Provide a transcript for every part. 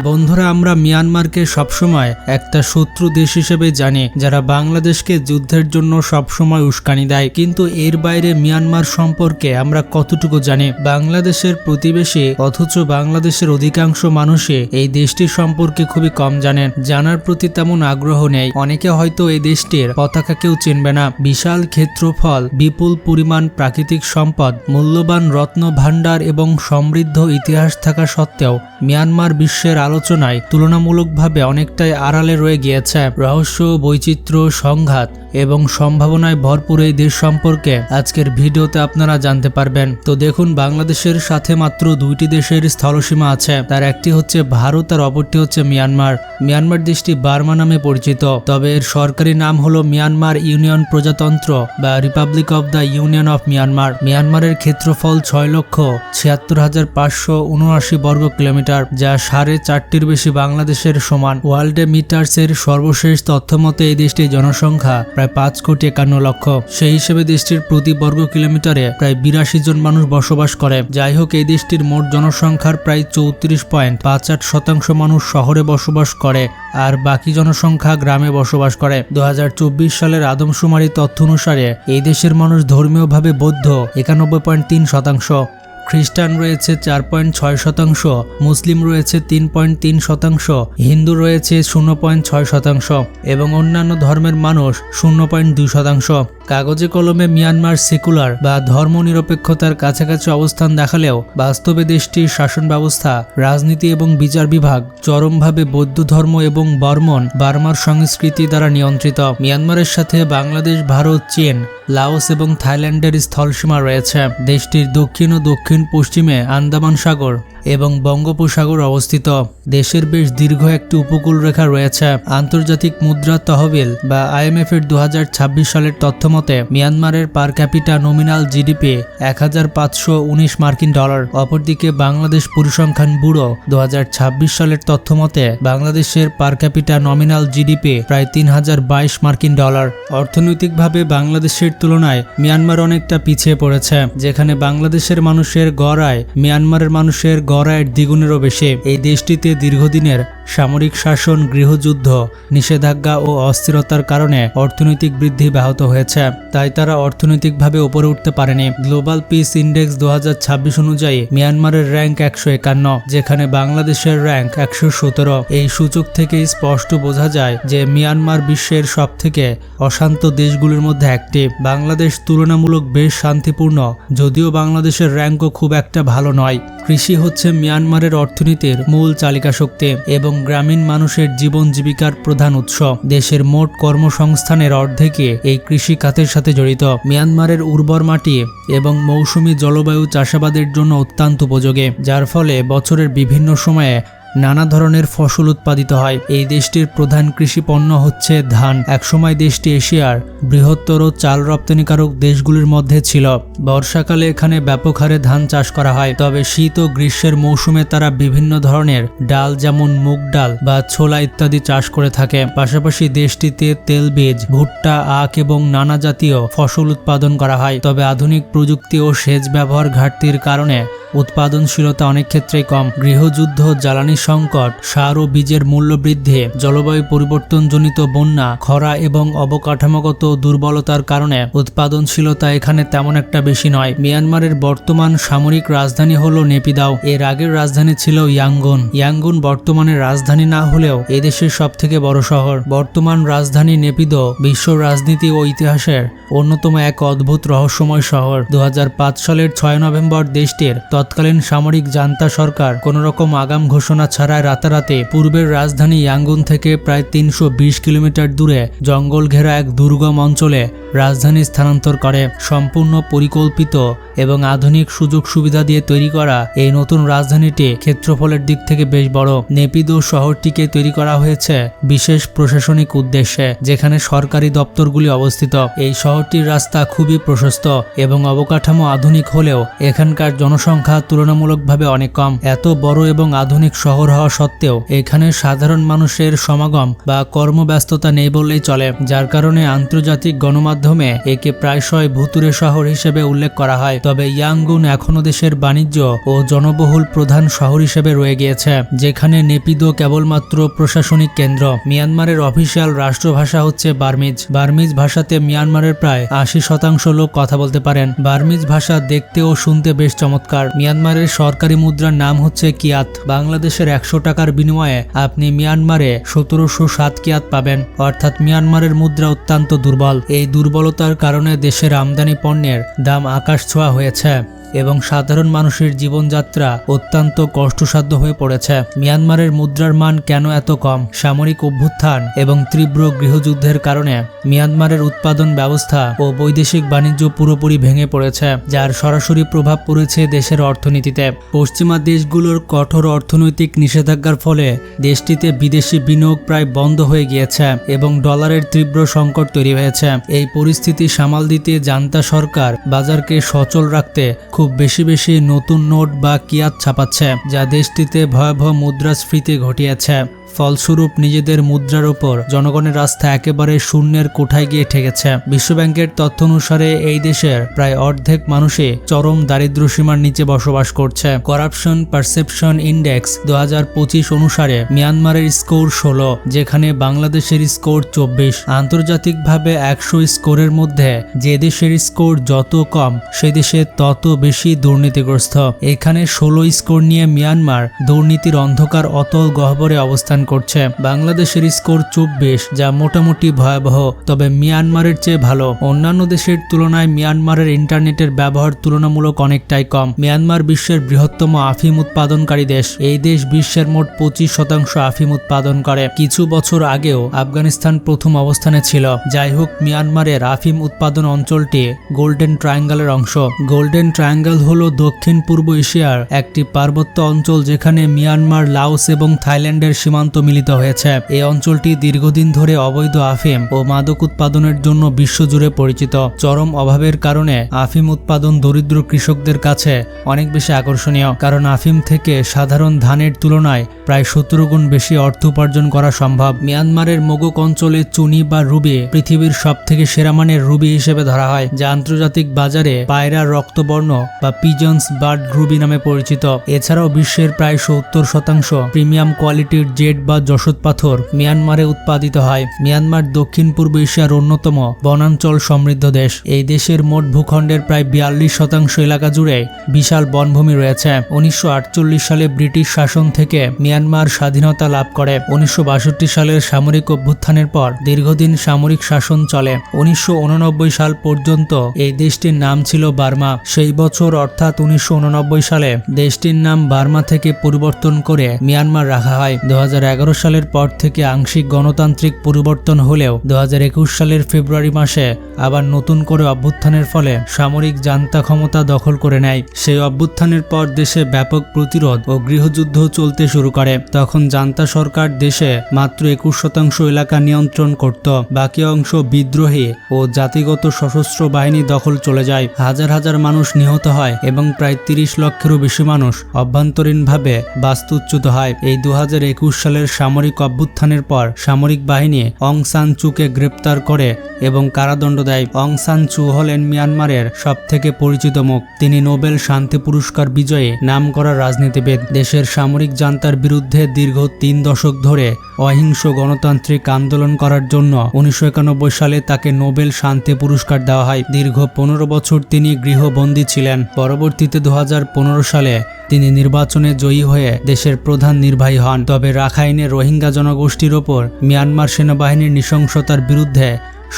বন্ধুরা, আমরা মিয়ানমারকে সবসময় একটা শত্রু দেশ হিসেবে জানি, যারা বাংলাদেশকে যুদ্ধের জন্য সবসময় উস্কানি দেয়। কিন্তু এর বাইরে মিয়ানমার সম্পর্কে আমরা কতটুকু জানি? বাংলাদেশের প্রতিবেশী, অথচ বাংলাদেশের অধিকাংশ মানুষই এই দেশটি সম্পর্কে খুবই কম জানেন। জানার প্রতি তেমন আগ্রহ নেই। অনেকে হয়তো এই দেশটির পতাকাকেও চিনবে না। বিশাল ক্ষেত্রফল, বিপুল পরিমাণ প্রাকৃতিক সম্পদ, মূল্যবান রত্ন ভাণ্ডার এবং সমৃদ্ধ ইতিহাস থাকা সত্ত্বেও মিয়ানমার বিশ্বের আলোচনায় তুলনামূলকভাবে অনেকটাই আড়ালে রয়ে গিয়েছে। রহস্য, বৈচিত্র্য, সংঘাত এবং সম্ভাবনায় ভরপুর এই দেশ সম্পর্কে আজকের ভিডিওতে আপনারা জানতে পারবেন। তো দেখুন, বাংলাদেশের সাথে মাত্র দুইটি দেশের স্থলসীমা আছে। তার একটি হচ্ছে ভারত আর অপরটি হচ্ছে মিয়ানমার। মিয়ানমার দেশটি বার্মা নামে পরিচিত, তবে এর সরকারি নাম হলো মিয়ানমার ইউনিয়ন প্রজাতন্ত্র বা Republic of the union of Myanmar. মিয়ানমারের ক্ষেত্রফল 6,76,579 বর্গ কিলোমিটার, যা 4.5-টির বেশি বাংলাদেশের সমান। ওয়ার্ল্ডে মিটার্সের সর্বশেষ তথ্য মতে এই দেশটির জনসংখ্যা প্রায় 5,51,00,000। সেই হিসেবে দেশটির প্রতি বর্গ কিলোমিটারে প্রায় 82 জন মানুষ বসবাস করে। যাই হোক, এই দেশটির মোট জনসংখ্যার প্রায় 34.58% মানুষ শহরে বসবাস করে আর বাকি জনসংখ্যা গ্রামে বসবাস করে। 2024 সালের আদমশুমারি তথ্য অনুসারে এই দেশের মানুষ ধর্মীয়ভাবে বৌদ্ধ 91.3%, খ্রিস্টান রয়েছে 4.6%, মুসলিম রয়েছে 3.3%, হিন্দু রয়েছে 0.6% এবং অন্যান্য ধর্মের মানুষ 0.2%। কাগজে কলমে মিয়ানমার সেকুলার বা ধর্মনিরপেক্ষতার কাছাকাছি অবস্থান দেখালেও বাস্তবে দেশটির শাসন ব্যবস্থা, রাজনীতি এবং বিচার বিভাগ চরমভাবে বৌদ্ধ ধর্ম এবং বার্মার সংস্কৃতি দ্বারা নিয়ন্ত্রিত। মিয়ানমারের সাথে বাংলাদেশ, ভারত, চীন, লাওস এবং থাইল্যান্ডের স্থলসীমা রয়েছে। দেশটির দক্ষিণ ও দক্ষিণ পশ্চিমে আন্দামান সাগর এবং বঙ্গোপসাগর অবস্থিত। দেশের বেশ দীর্ঘ একটি উপকূল রেখা রয়েছে। আন্তর্জাতিক মুদ্রা তহবিল বা IMF এর 2026 সালের তথ্য মতে মিয়ানমারের পার ক্যাপিটা নমিনাল জিডিপি 1,519 মার্কিন ডলার। অপরদিকে বাংলাদেশ পরিসংখ্যান ব্যুরো 2026 সালের তথ্য মতে বাংলাদেশের পার ক্যাপিটা নমিনাল জিডিপি প্রায় 3,022 মার্কিন ডলার। অর্থনৈতিকভাবে বাংলাদেশের তুলনায় মিয়ানমার অনেকটা পিছিয়ে পড়েছে, যেখানে বাংলাদেশের মানুষের গড় আয় মিয়ানমারের মানুষের গড় আয়ের দ্বিগুণেরও বেশি। এই দেশটিতে দীর্ঘদিনের সামরিক শাসন, গৃহযুদ্ধ, নিষেধাজ্ঞা ও অস্থিরতার কারণে অর্থনৈতিক বৃদ্ধি ব্যাহত হয়েছে, তাই তারা অর্থনৈতিকভাবে উপরে উঠতে পারেনি। গ্লোবাল পিস ইন্ডেক্স 2026 অনুযায়ী মিয়ানমারের র্যাঙ্ক 151, যেখানে বাংলাদেশের র্যাঙ্ক 117। এই সূচক থেকে স্পষ্ট বোঝা যায় যে মিয়ানমার বিশ্বের সবথেকে অশান্ত দেশগুলির মধ্যে একটি। বাংলাদেশ তুলনামূলক বেশ শান্তিপূর্ণ, যদিও বাংলাদেশের র্যাঙ্কও খুব একটা ভালো নয়। কৃষি হচ্ছে মিয়ানমারের অর্থনীতির মূল চালিকা শক্তি এবং গ্রামীণ মানুষের জীবন জীবিকার প্রধান উৎস। দেশের মোট কর্মসংস্থানের অর্ধেকই এই কৃষি খাতের সাথে জড়িত। মিয়ানমারের উর্বর মাটি এবং মৌসুমী জলবায়ু চাষাবাদের জন্য অত্যন্ত উপযোগী, যার ফলে বছরের বিভিন্ন সময়ে নানা ধরনের ফসল উৎপাদিত হয়। এই দেশটির প্রধান কৃষি পণ্য হচ্ছে ধান। একসময় দেশটি এশিয়ার বৃহত্তর চাল রপ্তানিকারক দেশগুলির মধ্যে ছিল। বর্ষাকালে এখানে ব্যাপক হারে ধান চাষ করা হয়, তবে শীত ও গ্রীষ্মের মৌসুমে তারা বিভিন্ন ধরনের ডাল, যেমন মুগ ডাল বা ছোলা ইত্যাদি চাষ করে থাকে। পাশাপাশি দেশটিতে তেলবীজ, ভুট্টা, আখ এবং নানা জাতীয় ফসল উৎপাদন করা হয়। তবে আধুনিক প্রযুক্তি ও সেচ ব্যবহার ঘাটতির কারণে উৎপাদনশীলতা অনেক ক্ষেত্রেই কম। গৃহযুদ্ধ, জ্বালানি সংকট, সার ও বীজের মূল্য বৃদ্ধি, জলবায়ু পরিবর্তনজনিত বন্যা, খরা এবং অবকাঠামোগত দুর্বলতার কারণে উৎপাদনশীলতা এখানে তেমন একটা বেশি নয়। মিয়ানমারের বর্তমান সামরিক রাজধানী হলো নেপিদাও। এর আগের রাজধানী ছিল ইয়াঙ্গুন। ইয়াঙ্গুন বর্তমানে রাজধানী না হলেও এদেশের সবথেকে বড় শহর। বর্তমান রাজধানী নেপিদো বিশ্ব রাজনীতি ও ইতিহাসের অন্যতম এক অদ্ভুত রহস্যময় শহর। 2005 সালের 6 নভেম্বর দেশটির তৎকালীন সামরিক জান্তা সরকার কোনোরকম আগাম ঘোষণা ছাড়াই রাতারাতি পূর্বের রাজধানী ইয়াঙ্গুন থেকে প্রায় 320 কিলোমিটার দূরে জঙ্গল ঘেরা এক দুর্গম অঞ্চলে রাজধানী স্থানান্তর করে। সম্পূর্ণ পরিকল্পিত এবং আধুনিক সুযোগ সুবিধা দিয়ে তৈরি করা এই নতুন রাজধানীটি ক্ষেত্রফলের দিক থেকে বেশ বড়। নেপিদো শহরটিকে তৈরি করা হয়েছে বিশেষ প্রশাসনিক উদ্দেশ্যে, যেখানে সরকারি দপ্তরগুলি অবস্থিত। এই শহরটির রাস্তা খুবই প্রশস্ত এবং অবকাঠামো আধুনিক হলেও এখানকার জনসংখ্যা তুলনামূলকভাবে অনেক কম। এত বড় এবং আধুনিক শহর হওয়া সত্ত্বেও এখানে সাধারণ মানুষের সমাগম বা কর্মব্যস্ততা নেই বললেই চলে, যার কারণে আন্তর্জাতিক গণমাধ্যমে একে প্রায়শই ভুতুড়ে শহর হিসেবে উল্লেখ করা হয়। তবে ইয়াঙ্গুন এখনও দেশের বাণিজ্য ও জনবহুল প্রধান শহর হিসেবে রয়ে গিয়েছে, যেখানে নেপিদো কেবলমাত্র প্রশাসনিক কেন্দ্র। মিয়ানমারের অফিসিয়াল রাষ্ট্রভাষা হচ্ছে বার্মিজ। বার্মিজ ভাষাতে মিয়ানমারের প্রায় 80% লোক কথা বলতে পারেন। বার্মিজ ভাষা দেখতে ও শুনতে বেশ চমৎকার। মিয়ানমারের সরকারি মুদ্রার নাম হচ্ছে কিয়াত। বাংলাদেশের 100 টাকার বিনিময়ে আপনি মিয়ানমারে 1707 কিয়াত পাবেন, অর্থাৎ মিয়ানমারের মুদ্রা অত্যন্ত দুর্বল। এই দুর্বলতার কারণে দেশের আমদানি পণ্যের দাম আকাশ ছোঁয়া হয়েছে এবং সাধারণ মানুষের জীবনযাত্রা অত্যন্ত কষ্টসাধ্য হয়ে পড়েছে। মিয়ানমারের মুদ্রার মান কেন এত কম? সামরিক অভ্যুত্থান এবং তীব্র গৃহযুদ্ধের কারণে মিয়ানমারের উৎপাদন ব্যবস্থা ও বৈদেশিক বাণিজ্য পুরোপুরি ভেঙে পড়েছে, যার সরাসরি প্রভাব পড়েছে দেশের অর্থনীতিতে। পশ্চিমা দেশগুলোর কঠোর অর্থনৈতিক নিষেধাজ্ঞার ফলে দেশটিতে বিদেশি বিনিয়োগ প্রায় বন্ধ হয়ে গিয়েছে এবং ডলারের তীব্র সংকট তৈরি হয়েছে। এই পরিস্থিতি সামাল দিতে জান্তা সরকার বাজারকে সচল রাখতে খুব বেশি নতুন নোট বা কিয়াত ছাপাচ্ছে, যা দেশটিতে ভয়াবহ মুদ্রাস্ফীতি ঘটিয়েছে। ফলস্বরূপ নিজেদের মুদ্রার ওপর জনগণের আস্থা একেবারে শূন্যের কোঠায় গিয়ে ঠেকেছে। বিশ্বব্যাংকের তথ্য অনুসারে এই দেশের প্রায় অর্ধেক মানুষই চরম দারিদ্র্যসীমার নিচে বসবাস করছে। করাপশন পারসেপশন ইন্ডেক্স 2025 অনুসারে মিয়ানমারের স্কোর 16, যেখানে বাংলাদেশের স্কোর 24। আন্তর্জাতিকভাবে 100 স্কোরের মধ্যে যে দেশের স্কোর যত কম সে দেশে তত বেশি দুর্নীতিগ্রস্ত। এখানে 16 স্কোর নিয়ে মিয়ানমার দুর্নীতির অন্ধকার অতল গহ্বরে অবস্থান করছে। বাংলাদেশের স্কোর 24, যা মোটামুটি ভয়াবহ, তবে মিয়ানমারের চেয়ে ভালো। অন্যান্য দেশের তুলনায় মিয়ানমারের ইন্টারনেটের ব্যবহার তুলনামূলক অনেকটাই কম। মিয়ানমার বিশ্বের বৃহত্তম আফিম উৎপাদনকারী দেশ। এই দেশ বিশ্বের মোট 25% আফিম উৎপাদন করে। কিছু বছর আগেও আফগানিস্তান প্রথম অবস্থানে ছিল। যাই হোক, মিয়ানমারের আফিম উৎপাদন অঞ্চলটি গোল্ডেন ট্রায়াঙ্গলের অংশ। গোল্ডেন ট্রায়াঙ্গল হলো দক্ষিণ পূর্ব এশিয়ার একটি পার্বত্য অঞ্চল, যেখানে মিয়ানমার, লাওস এবং থাইল্যান্ডের সীমান্ত মিলিত হয়েছে। এই অঞ্চলটি দীর্ঘদিন ধরে অবৈধ আফিম ও মাদক উৎপাদনের জন্য বিশ্বজুড়ে পরিচিত। চরম অভাবের কারণে আফিম উৎপাদন দরিদ্র কৃষকদের কাছে অনেক বেশি আকর্ষণীয়, কারণ আফিম থেকে সাধারণ ধানের তুলনায় প্রায় 17 গুণ বেশি অর্থ উপার্জন করা সম্ভব। মিয়ানমারের মোগক অঞ্চলে চুনি বা রুবি পৃথিবীর সবথেকে সেরা মানের রুবি হিসেবে ধরা হয়, যা আন্তর্জাতিক বাজারে পায়রার রক্তবর্ণ বা পিজন্স বার্ড রুবি নামে পরিচিত। এছাড়াও বিশ্বের প্রায় 70% প্রিমিয়াম কোয়ালিটির জেড বা যশোদ পাথর মিয়ানমারে উৎপাদিত হয়। মিয়ানমার দক্ষিণ পূর্ব এশিয়ার অন্যতম বনাঞ্চল সমৃদ্ধ দেশ। এই দেশের মোট ভূখণ্ডের প্রায় 42% এলাকা জুড়ে বিশাল বনভূমি রয়েছে। 1948 সালে ব্রিটিশ শাসন থেকে মিয়ানমার স্বাধীনতা লাভ করে। 1962 সালের সামরিক অভ্যুত্থানের পর দীর্ঘদিন সামরিক শাসন চলে। 1989 সাল পর্যন্ত এই দেশটির নাম ছিল বার্মা। সেই বছর অর্থাৎ 1989 সালে দেশটির নাম বার্মা থেকে পরিবর্তন করে মিয়ানমার রাখা হয়। 2011 সালের পর থেকে আংশিক গণতান্ত্রিক পরিবর্তন হলেও 2021 সালের ফেব্রুয়ারি মাসে আবার নতুন করে অভ্যুত্থানের ফলে সামরিক জান্তা ক্ষমতা দখল করে নেয়। সেই অভ্যুত্থানের পর দেশে ব্যাপক প্রতিরোধ ও গৃহযুদ্ধ চলতে শুরু করে। তখন জান্তা সরকার দেশে মাত্র 21% এলাকা নিয়ন্ত্রণ করত। বাকি অংশ বিদ্রোহী ও জাতিগত সশস্ত্র বাহিনী দখল চলে যায়। হাজার হাজার মানুষ নিহত হয় এবং প্রায় 30 লক্ষেরও বেশি মানুষ অভ্যন্তরীণভাবে বাস্তুচ্যুত হয়। এই 2021 সালের সামরিক অভ্যুত্থানের পর সামরিক বাহিনী অং সান চুকে গ্রেপ্তার করে এবং কারাদণ্ড দেয়। অং সান চু হলেন মিয়ানমারের সবথেকে পরিচিত মুখ। তিনি নোবেল শান্তি পুরস্কার বিজয়ী নামকরা রাজনীতিবিদ। দেশের সামরিক জান্তার বিরুদ্ধে দীর্ঘ 3 দশক ধরে অহিংস গণতান্ত্রিক আন্দোলন করার জন্য 1991 সালে তাকে নোবেল শান্তি পুরস্কার দেওয়া হয়। দীর্ঘ 15 বছর তিনি গৃহবন্দী ছিলেন। পরবর্তীতে 2015 সালে তিনি নির্বাচনে জয়ী হয়ে দেশের প্রধান নির্বাহী হন। তবে রাখাইনে রোহিঙ্গা জনগোষ্ঠীর ওপর মিয়ানমার সেনাবাহিনীর নৃশংসতার বিরুদ্ধে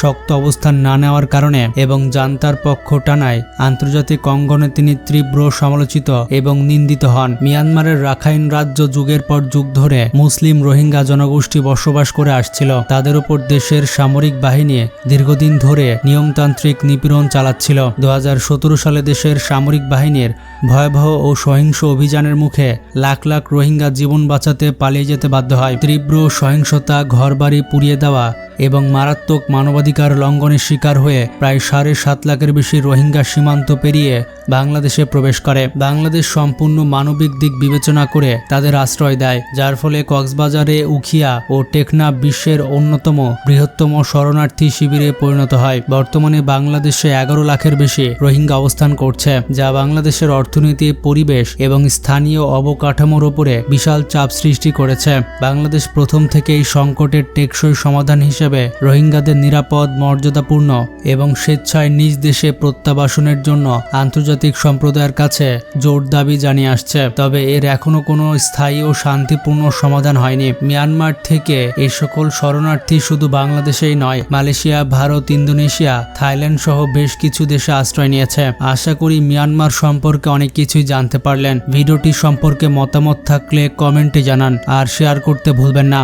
শক্ত অবস্থান না নেওয়ার কারণে এবং জান্তার পক্ষ টানায় আন্তর্জাতিক অঙ্গনে তিনি তীব্র সমালোচিত এবং নিন্দিত হন। মিয়ানমারের রাখাইন রাজ্য যুগের পর যুগ ধরে মুসলিম রোহিঙ্গা জনগোষ্ঠী বসবাস করে আসছিল। তাদের উপর দেশের সামরিক বাহিনী দীর্ঘদিন ধরে নিয়মতান্ত্রিক নিপীড়ন চালাচ্ছিল। 2017 সালে দেশের সামরিক বাহিনীর ভয়াবহ ও সহিংস অভিযানের মুখে লাখ লাখ রোহিঙ্গা জীবন বাঁচাতে পালিয়ে যেতে বাধ্য হয়। তীব্র সহিংসতা, ঘরবাড়ি পুড়িয়ে দেওয়া এবং মারাত্মক মানবাধিকার মানবাধিকার লঙ্ঘনের শিকার হয়ে প্রায় 7.5 লাখের বেশি রোহিঙ্গা সীমান্ত পেরিয়ে বাংলাদেশে প্রবেশ করে। বাংলাদেশ সম্পূর্ণ মানবিক দিক বিবেচনা করে তাদের আশ্রয় দেয়, যার ফলে কক্সবাজারে উখিয়া ও টেকনাফ বিশ্বের অন্যতম বৃহত্তম শরণার্থী শিবিরে পরিণত হয়। বর্তমানে বাংলাদেশে 11 লাখের বেশি রোহিঙ্গা অবস্থান করছে, যা বাংলাদেশের অর্থনীতি, পরিবেশ এবং স্থানীয় অবকাঠামোর উপরে বিশাল চাপ সৃষ্টি করেছে। বাংলাদেশ প্রথম থেকেই সংকটের টেকসই সমাধান হিসেবে রোহিঙ্গাদের নিরাপদ, মর্যাদাপূর্ণ এবং স্বেচ্ছায় নিজ দেশে প্রত্যাবাসনের জন্য আন্তর্জাতিক সম্প্রদায়ের কাছে জোর দাবি জানিয়ে আসছে। তবে এর এখনো কোনো স্থায়ী ও শান্তিপূর্ণ সমাধান হয়নি। মিয়ানমার থেকে এই সকল শরণার্থী শুধু বাংলাদেশেই নয়, মালয়েশিয়া, ভারত, ইন্দোনেশিয়া, থাইল্যান্ড সহ বেশ কিছু দেশে আশ্রয় নিয়েছে। আশা করি মিয়ানমার সম্পর্কে অনেক কিছুই জানতে পারলেন। ভিডিওটি সম্পর্কে মতামত থাকলে কমেন্টে জানান আর শেয়ার করতে ভুলবেন না।